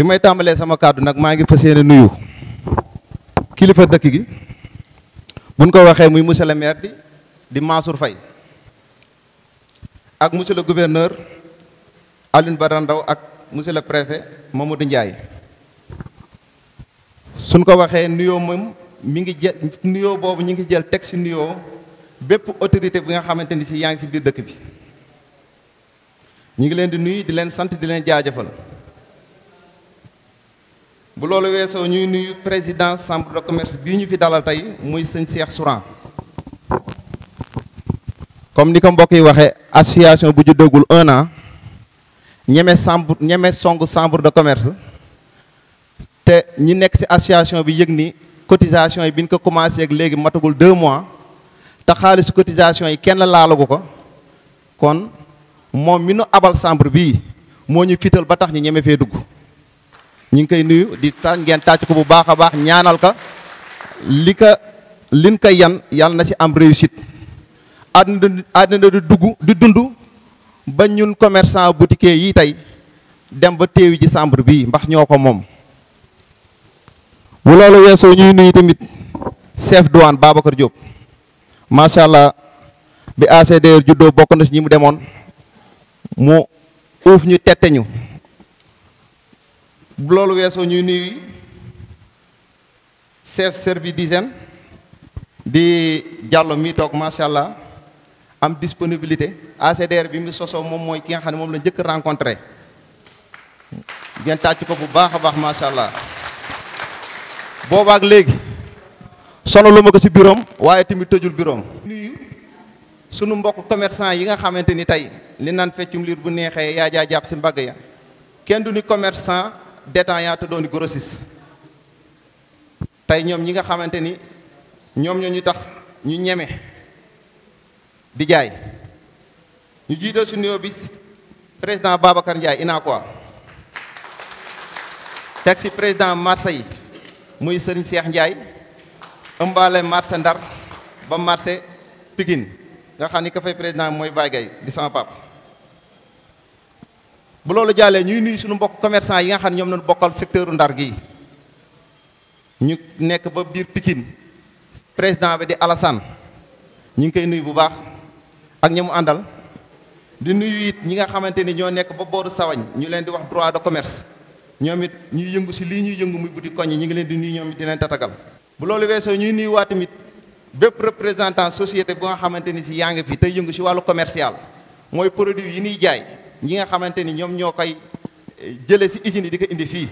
fi may tàmbalee sama kàddu nag maa ngi fas yéene nuyu kilifa dëkk gi buñ ko waxee muy monsieur le maire di Mansour Faye ak monsieur le gouverneur Alioune Badara Ndao ak monsieur le préfet Mamadou Ndiaye. suñ ko waxee nuyoo moom mi ngi jël nuyoo boobu ñu ngi jël teg ci nuyoo bépp autorité bi nga xamante ni si yaa ngi ci biir dëkk bi ñu ngi leen di nuyu di leen sant di leen jaajëfal. bu loolu weesoo ñuy nuyu président chambre de commerce bii ñu fi dalal tey muy sëñ Cheikh Souran comme ni ko mbokk yi waxee association bu juddagul 1 an ñeme song chambre de commerce te ñi nekk ci association bi yëg ni cotisation yi bi ñu ko commencé ak léegi matagul 2 mois te xaalisu cotisation yi kenn laalagu ko kon moom mi nu abal chambre bii moo ñu fital ba tax ñu ñeme fee dugg. ñu ngi koy nuyu di ngeen tàcc ko bu baax a baax ñaanal ka liñ ko yan yàlla na ci am réussite àddina di dund ba ñun commerçant boutiquier yi tey dem ba teewi ji chambre bii mbax ñoo ko moom. bu loolu weesoo ñuy nuyu tamit chef douane Babacar Diop macha allah bi ACDR juddoo bokk na ci ñi mu demoon mu uuf ñu tette ñu. bu loolu weesoo ñuy nuyu chef service d'hygiène di Diallo mi toog macha allah am disponibilité ACDR bi mu sosoo moom mooy ki nga xam ne moom la njëkk rencontré ngeen tàcc ko bu baax a baax macha allah. boobaak léegi sonalu ma ko ci bureau am waaye tamit tëjul bureau am. nuyu sunu mbokk commerçant yi nga xamante ni tey li naan feccum liir bu neexee yaa jaa jàpp ci mbagg ya kenn du ni commerçant détaillant te doon grossiste tey ñoom ñi nga xamante ni ñoom ñoo ñu tax ñu ñeme di jaay ñu jiital ci nuyoo bi président Babacar Ndiaye Unacois teg ci président marché yi muy Serigne Cheikh Ndiaye ëmbaale marché Ndar ba marché Pikine nga xam ni ka fay président mooy Baye Gaye di sama pap bu loolu jàllee ñuy nuyu suñu mbokk commerçant yi nga xam ne ñoom lañu bokkal secteur Ndar gi ñu nekk ba biir Pikine président bi di Alassane ñu ngi koy nuyu bu baax ak ñi mu àndal di nuyu it ñi nga xamante ni ñoo nekk ba booru Sawañ ñu leen di wax droit de commerce ñoom it ñuy yëngu ci lii ñuy yëngu muy boutique koñ yi ñu ngi leen di nuyu ñoom it di leen tatagal. bu loolu weesoo ñuy nuyu waa tamit bépp représentant société bu nga xamante ni ci yaa ngi fi tey yëngu ci wàllu commercial mooy produit yi ñuy jaay. ñi nga xamante ni ñoom ñoo koy jëlee ci usine yi di ko indi fii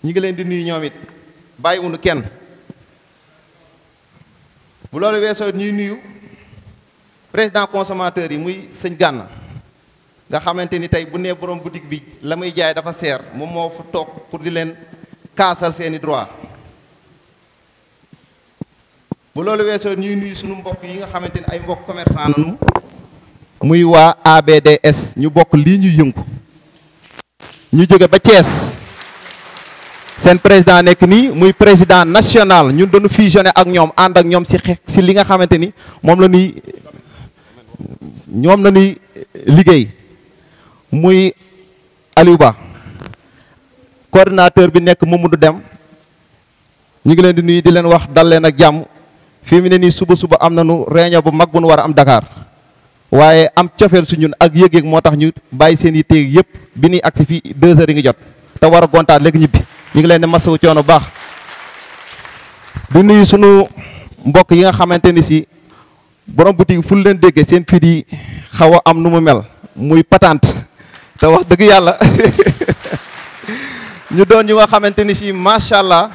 ñi ngi leen di nuyu ñoom it bàyyiwunu kenn. bu loolu weesoo ñuy nuyu président consommateur yi muy sëñ Gànna nga xamante ni tey bu nee borom boutique bi la muy jaay dafa seer moom moo fa toog pour di leen kaasal seeni droit. bu loolu weesoo ñuy nuyu suñu mbokk yi nga xamante ni ay mbokk commerçant nañu muy waa ABDS ñu bokk lii ñuy yëngu ñu jóge ba Thiès seen président nekk nii muy président national ñun dañu fusionné ak ñoom ànd ak ñoom ci li nga xamante ni moom la ñuy liggéey muy Aliou Ba coordinateur bi nekk Mamadou Dem ñu ngi leen di nuyu di leen wax dal leen ak jàmm fii mu ne nii suba am nañu réunion bu mag bu nu war a am Dakar. waaye am cofeel su ñun ak yëg-yëg moo tax ñu bàyyi seen yi téeg yëpp bi ñuy agsi fii 2 heures yi ngi jot te war a gontaat léegi ñibbi ñu ngi leen di masawu coono bu baax. du nuyu sunu mbokk yi nga xamante ni si borom boutique fu leen déggee seen fii di xaw a am nu mu mel muy patente te wax dëgg yàlla ñu doon ñu nga xamante ni si macha allah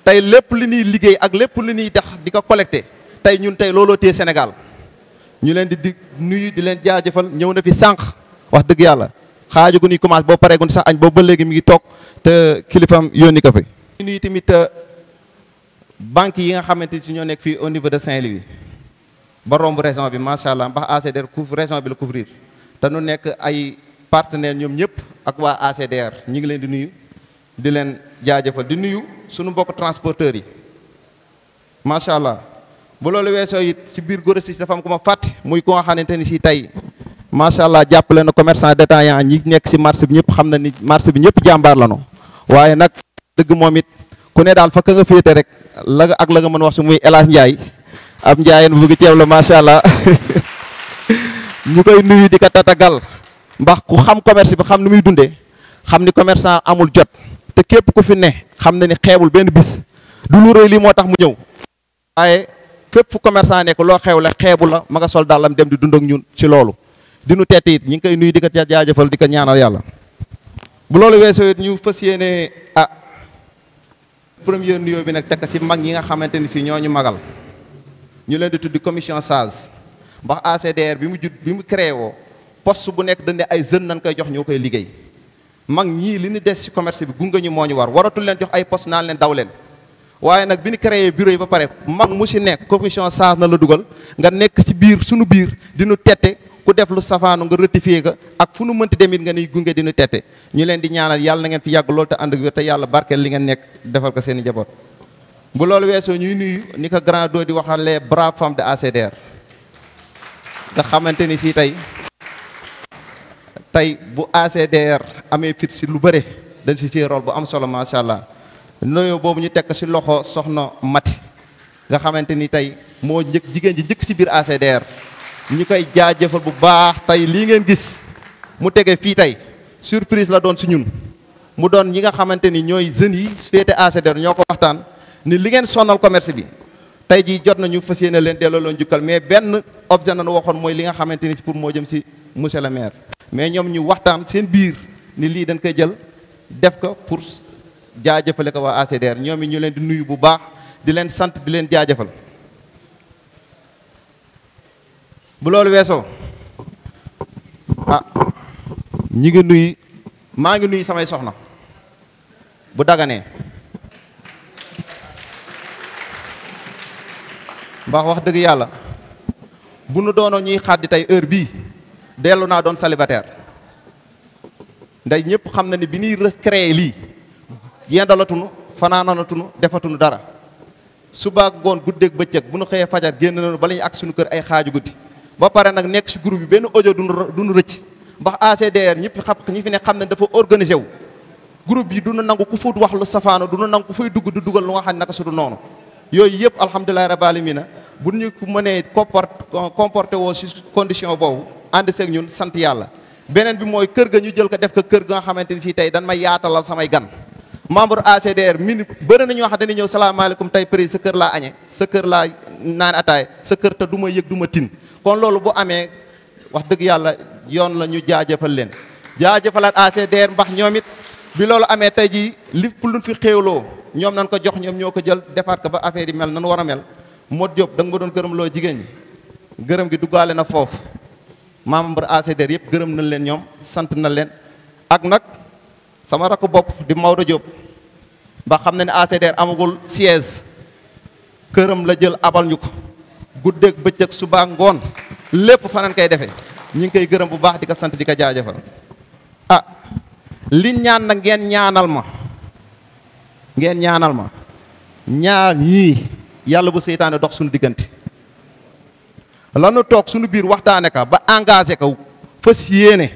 tey lépp li ñuy liggéey ak lépp li ñuy tax di ko collecté tey ñun tey looloo téye Sénégal. ñu leen di nuyu di leen jaajëfal ñëw na fi sànq wax dëgg yàlla xaaju gu ñuy commencé boo pareegun sax añ boobu ba léegi mi ngi toog te kilifam yónni ko fi. ñu nuyu tamit banques yi nga xamante ni ñoo nekk fii au niveau de Saint-Louis ba romb région bi macha allah ndax ACDR région bi la couvrir te nu nekk ay partenaires ñoom ñëpp ak waa ACDR ñu ngi leen di nuyu di leen jaajëfal di nuyu suñu mbokk transporteurs yi macha allah. bu loolu weesoo it ci biir grossiste dafa am ku ma fàtte muy ko nga xamante ni si tey macha allah jàppale na commerçant détaillant ñi nekk si marché bi ñëpp xam na ni marché bi ñëpp jàmbaar lañu waaye nag dëgg moom it ku ne daal fa ka nga féete rek la nga ak la nga mën wax si muy El Hadj Ndiaye ab Ndiaye bu bëgg ceeb la macha allah ñu koy nuyu di ko tatagal ndax ku xam commerce bi xam ni muy dundee xam ni commerçant amul jot te képp ku fi ne xam na ni xeebul benn bis du lu rëy lii moo tax mu ñëw waaye fépp fu commerçant nekk loo xew la xeebu la ma nga sol dàllam dem di dund ak ñun ci loolu di nu tette it ñu ngi koy nuyu di ko jaajëfal di ko ñaanal yàlla. bu loolu weesoo it ñu fas yéene premier nuyoo bi nag tekk si mag ñi nga xamante ni si ñoo ñu magal ñu leen di tuddi commission SAGE ndax ACDR bi mu créé woo poste bu nekk dañ ne ay jeunes nañ koy jox ñoo koy liggéey mag ñii li ñu des ci commerce bi gunga ñu moo ñu war waratul leen jox ay poste naan leen daw leen waaye nag bi ñu créé bureau yi ba pare mag mu si nekk commission SAGE na la dugal nga nekk ci biir suñu biir di nu tette ku def lu safaanu nga rectifié ga ak fu nu mënti demit nga nuy gunge di nu tette ñu leen di ñaanal yàlla na ngeen fi yàgg loolu te ànd ak wér te yàlla barkeel li ngeen nekk defal ko seen i njaboot. bu loolu weesoo ñuy nuyu ni ko grand do di waxal les braves femmes de ACDR nga xamante ni si tey bu ACDR amee fit si lu bëre dañ si ci rôle bu am solo macha allah nuyoo boobu ñu tekk si loxo soxna Mati nga xamante ni tey moo jigéen ji njëkk si biir ACDR. ñu koy jaajëfal bu baax tey lii ngeen gis mu tege fii tey surprise la doon si ñun mu doon ñi nga xamante ni ñooy jeunes yi féete ACDR ñoo ko waxtaan ni li ngeen sonal commerce bi tey jii jot nañu fas yéene leen delloo loon jukkal mais benn objet nañu waxoon mooy li nga xamante ni pour moo jëm si monsieur le maire mais ñoom ñu waxtaan seen biir ni lii dañ koy jël def ko pour jaajëfale ko waa ACDR ñoom it ñu leen di nuyu bu baax di leen sant di leen jaajëfal. bu loolu weesoo ñi ngi nuyu maa ngi nuyu samay soxna bu daganee ndax wax dëgg yàlla bu nu doonoon ñuy xaddi tey heure bii dellu naa doon célibataire nday ñëpp xam na ni bi ñuy créé lii yendalatunu fanaananatunu defatunu dara suba ngoon guddeeg bëccëg bu nu xëyee fajar génn nañu bala ñu ak suñu kër ay xaaju guddi ba pare nag nekk ci groupe bi benn audio duñu rëcc ndax ACDR ñi fi ne xam ne dafa organisé wu groupe bi duna nangu ku fut wax lu safaano duna nangu ku fay dugg di dugal lu nga xam ne naka su du noonu yooyu yëpp alhamdulilahi rabbil alamin bu ñu mënee comporté woo ci condition boobu ànd seeg ñun sant yàlla beneen bi mooy kër ga ñu jël ko def ko kër ga nga xamante ni si tey dan may yaatalal samay gan membre ACDR bëri na ñoo xam dañuy ñëw salaamaaleykum tey prix sa kër laa añe sa kër laa naan ataay sa kër te du ma yëg du ma tin kon loolu bu amee wax dëgg yàlla yoon la ñu jaajëfal leen jaajëfalaat ACDR mbax ñoom it bi loolu amee tey jii lépp luñ fi xéewloo ñoom nañ ko jox ñoom ñoo ko jël defaat ko ba affaire yi mel nan war a mel Modou Diop da nga ma doon gërëm loo jigéen ñi gërëm gi duggaale na foofu membre ACDR yëpp gërëm nañ leen ñoom sant na leen ak nag sama rakk bopp di Maodo Diop ba xam na ne ACDR amagul siège këram la jël abal ñu ko guddeeg bëccëg suba ngoon lépp fanaan koy defee ñi ngi koy gërëm bu baax di ko sant di ko jaajëfal li ñaan nag ngeen ñaanal ma ñaar ñii yàlla bu seytaane dox suñu diggante lanu toog suñu biir waxtaane ka ba engagé ko fas yéene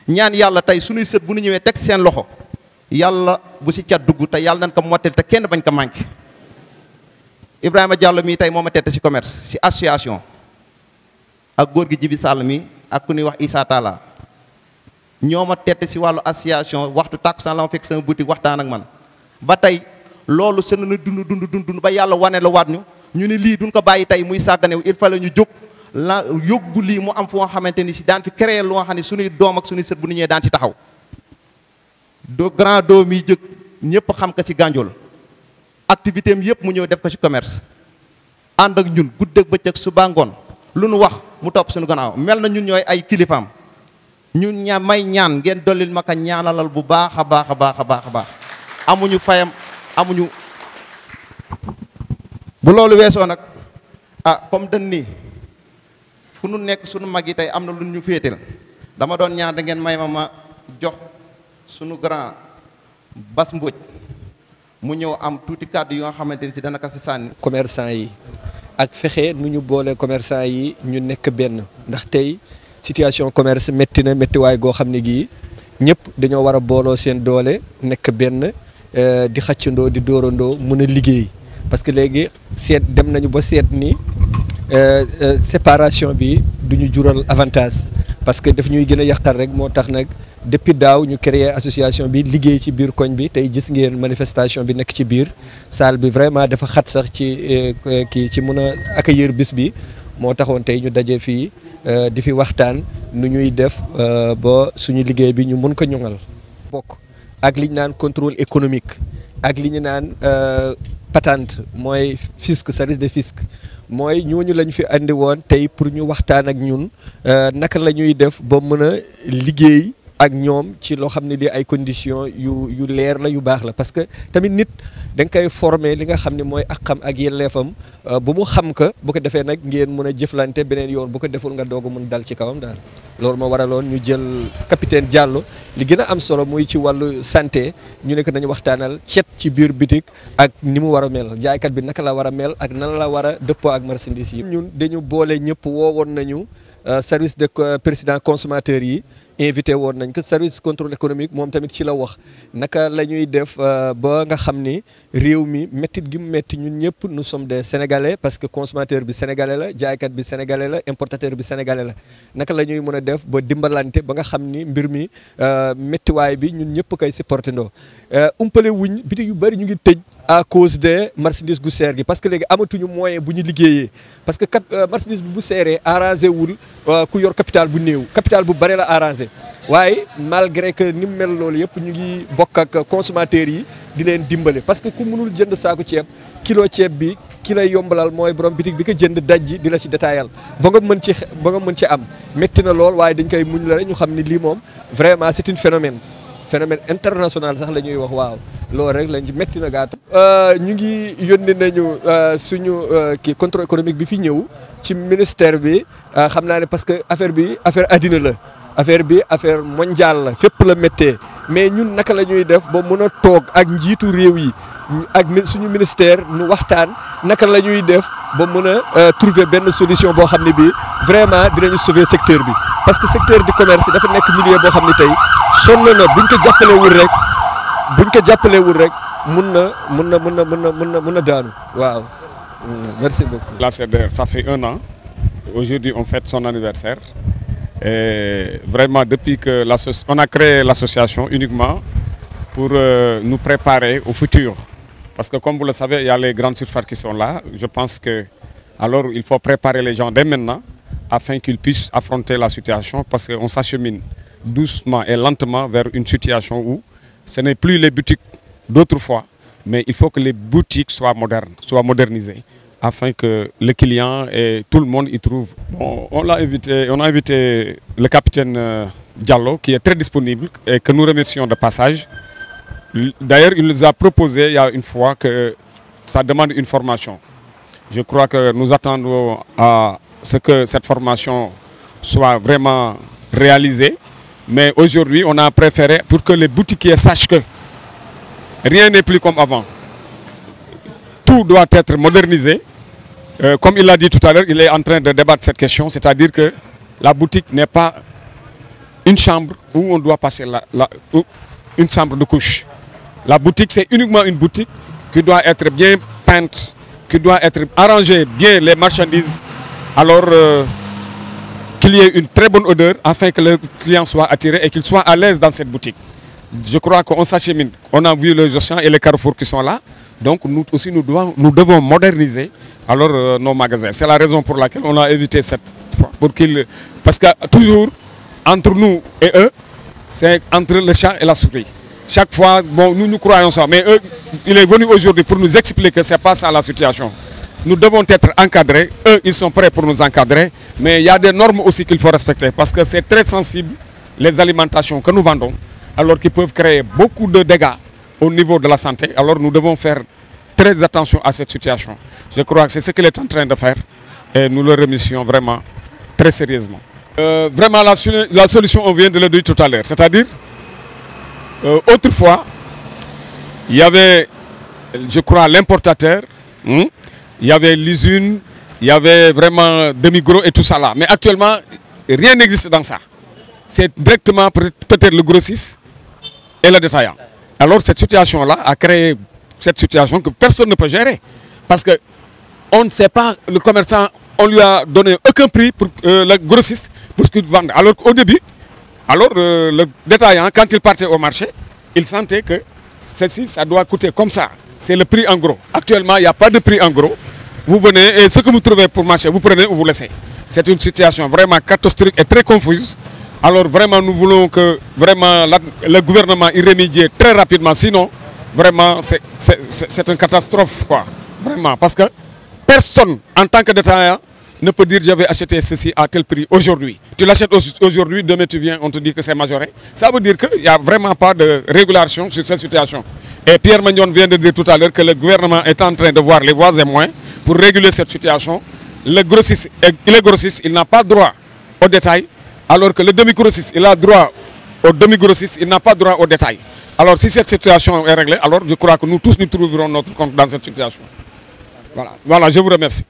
ñaan yàlla tey suñuy sët bu ñu ñëwee teg seen loxo yàlla bu si cat dugg te yàlla nañ ko mottali te kenn bañ ko manqué Ibrahima Diallo mii tey moo ma tette si commerce si association ak góor gi Jibi Sall mi ak ku ñuy wax Issa Talla ñoo ma tette si wàllu association waxtu tàkkusaan la ma fekk sama boutique waxtaan ak man ba tey loolu seen na dund ba yàlla wane la waat ñu ne lii duñ ko bàyyi tey muy sàgganew il fallait ñu jóg la yóbbu lii mu am fu nga xamante ni si daan fi créer lu nga xam ne suñuy doom ak suñuy sët bu ñu ñëwee daan si taxaw grand doom yi jëkk ñëpp xam ko si Gandiol activité am yëpp mu ñëw def ko si commerce ànd ak ñun guddeeg bëccëg suba ngoon lu nu wax mu topp suñu gannaaw mel na ñun ñooy ay kilifaam ñun may ñaan ngeen dollil ma ka ñaanalal bu baax a baax a baax a baax a baax amuñu fayam amuñu bu loolu weesoo nag comme dañ nii fu nu nekk suñu mag yi tey am na lu ñu féetal dama doon ñaan da ngeen may ma jox suñu grand Bas Mbodj mu ñëw am tuuti kàddu yoo xamante ni si dana ko fi sànni. commerçant yi ak fexe nu ñu boole commerçant yi ñu nekk benn ndax tey situation commerce métti na méttiwaay goo xam ne gii ñëpp dañoo war a booloo seen doole nekk benn di xàccandoo di dóorandoo mën a liggéey parce que léegi seet dem nañu ba seet ni séparation bi du ñu jural avantage parce que daf ñuy gën a yàqal rek moo tax nag depuis daaw ñu créer association bi liggéey ci biir koñ bi tey gis ngeen manifestation bi nekk ci biir salle bi vraiment dafa xat sax ci kii ci mën a accueillir bis bi moo taxoon tey ñu daje fii di fi waxtaan nu ñuy def ba suñu liggéey bi ñu mën ko ñoŋal bokk ak li ñu naan contrôle économique ak li ñu naan patente mooy fisc service de fisc mooy ñooñu lañ fi andi woon tey pour ñu waxtaan ak ñun naka la ñuy def ba mën a liggéey ak ñoom ci loo xam ne di ay conditions yu leer la yu baax la parce que tamit nit da nga koy former li nga xam ne mooy àqam ak yelleefam bu mu xam ka bu ko defee nag ngeen mën a jëflante beneen yoon bu ko deful nga doog a mën dal ci kawam daal. loolu moo waraloon ñu jël capitaine Diallo li gën a am solo muy ci wàllu santé ñu ne ko nañu waxtaanal cet ci biir bitik ak ni mu war a mel jaaykat bi naka la war a mel ak nan la war a dëppoo ak marchandise yi. ñun dañu boole ñëpp woowoon nañu service de président consommateur yi. invité woon nañ ko service contrôle économique moom tamit ci la wax naka la ñuy def ba nga xam ni réew mi méttit gi mu métti ñun ñëpp nous sommes des sénégalais parce que consommateur bi sénégalais la jaaykat bi sénégalais la importateur bi sénégalais la naka la ñuy mën a def ba dimbalante ba nga xam ni mbir mi méttiwaay bi ñun ñëpp koy supporté ndoo umpale wuñ bitig yu bëri ñu ngi tëj à cause de marchandise gu seer gi parce que léegi amatuñu moyen bu ñu liggéeyee parce que marchandise bi bu seeree arrangé wul ku yor capital bu néew capital bu bëri la arrangé waaye malgré que ni mu mel loolu yëpp ñu ngi bokk ak consommateurs yi di leen dimbale parce que ku mënul jënd saako ceeb kilo ceeb bi ki lay yombalal mooy borom bitig bi ko jënd dajji di la si détaayal ba nga mën ci am métti na lool waaye dañ koy muñ la rek ñu xam ni lii moom vraiment c'est un phénomène international sax la ñuy wax waaw loolu rek lañ ci métti na gaatu. ñu ngi yónni nañu suñu kii contrôle économique bi fi ñëw ci ministère bi xam naa ne parce que affaire bi affaire addina la. affaire bi affaire mondiale la fépp la méttee mais ñun naka la ñuy def ba mën a toog ak njiitu réew yi ak suñu ministère ñu waxtaan naka la ñuy def ba mën a trouver benn solution boo xam ne bii vraiment dinañu sauver secteur bi. parce que secteur du commerce dafa nekk milieu boo xam ne tey sonn na buñ ko jàppalewul rek mun na daanu waaw. merci beaucoup. La CDR ça fait 1 an aujourd'hui on fête son anniversaire. Et vraiment, depuis que on a créé l'association uniquement pour nous préparer au futur. Parce que comme vous le savez, il y a les grandes surfaces qui sont là. Je pense que alors il faut préparer les gens dès maintenant afin qu'ils puissent affronter la situation parce qu'on s'achemine doucement et lentement vers une situation où ce n'est plus les boutiques d'autrefois, mais il faut que les boutiques soient modernes, soient modernisées, afin que le client et tout le monde y trouve. Bon, on a invité le capitaine Diallo qui est très disponible et que nous remercions de passage. D'ailleurs, il nous a proposé il y a une fois que ça demande une formation. Je crois que nous attendons à ce que cette formation soit vraiment réalisée. Mais aujourd'hui, on a préféré pour que les boutiquiers sachent que rien n'est plus comme avant. Tout doit être modernisé. Comme il l'a dit tout à l'heure, il est en train de débattre cette question, c'est-à-dire que la boutique n'est pas une chambre où on doit passer une chambre de couche. La boutique, c'est uniquement une boutique qui doit être bien peinte, qui doit être arrangée bien les marchandises, alors qu'il y ait une très bonne odeur afin que le client soit attiré et qu'il soit à l'aise dans cette boutique. Je crois qu'on s'achemine. On a vu les Auchan et les Carrefour qui sont là. Donc nous aussi, nous devons moderniser alors nos magasins. C'est la raison pour laquelle on a évité cette fois. Parce que toujours, entre nous et eux, c'est entre le chat et la souris. Chaque fois, bon, nous croyons ça. Mais eux, il est venu aujourd'hui pour nous expliquer que ce n'est pas ça la situation. Nous devons être encadrés. Eux, ils sont prêts pour nous encadrer. Mais il y a des normes aussi qu'il faut respecter. Parce que c'est très sensible, les alimentations que nous vendons, alors qu'ils peuvent créer beaucoup de dégâts au niveau de la santé. Alors nous devons faire très attention à cette situation. Je crois que c'est ce qu'il est en train de faire. Et nous le remercions vraiment très sérieusement. Vraiment, la solution, on vient de le dire tout à l'heure. C'est-à-dire, autrefois, il y avait, je crois, l'importateur, il y avait l'usine, il y avait vraiment demi-gros et tout ça là. Mais actuellement, rien n'existe dans ça. C'est directement peut-être le grossiste et le détaillant. Alors cette situation-là a créé cette situation que personne ne peut gérer. Parce que on ne sait pas, le commerçant, on lui a donné aucun prix pour le grossiste pour ce qu'il vende. Alors qu'au début, le détaillant, quand il partait au marché, il sentait que ceci, ça doit coûter comme ça. C'est le prix en gros. Actuellement, il n'y a pas de prix en gros. Vous venez et ce que vous trouvez pour marcher, vous prenez ou vous laissez. C'est une situation vraiment catastrophique et très confuse. Alors vraiment, nous voulons que vraiment le gouvernement y remédie très rapidement. Sinon, vraiment, c'est une catastrophe, quoi. Vraiment, parce que personne, en tant que détaillant, ne peut dire je vais acheter ceci à tel prix aujourd'hui. Tu l'achètes aujourd'hui, demain tu viens, on te dit que c'est majoré. Ça veut dire qu'il n'y a vraiment pas de régulation sur cette situation. Et Pierre Magnon vient de dire tout à l'heure que le gouvernement est en train de voir les voies et moyens pour réguler cette situation. Le grossiste, il n'a pas droit au détail, alors que le demi-grossiste, il a droit au demi-grossiste, il n'a pas droit au détail. Alors si cette situation est réglée, alors je crois que nous tous nous trouverons notre compte dans cette situation. Voilà, je vous remercie.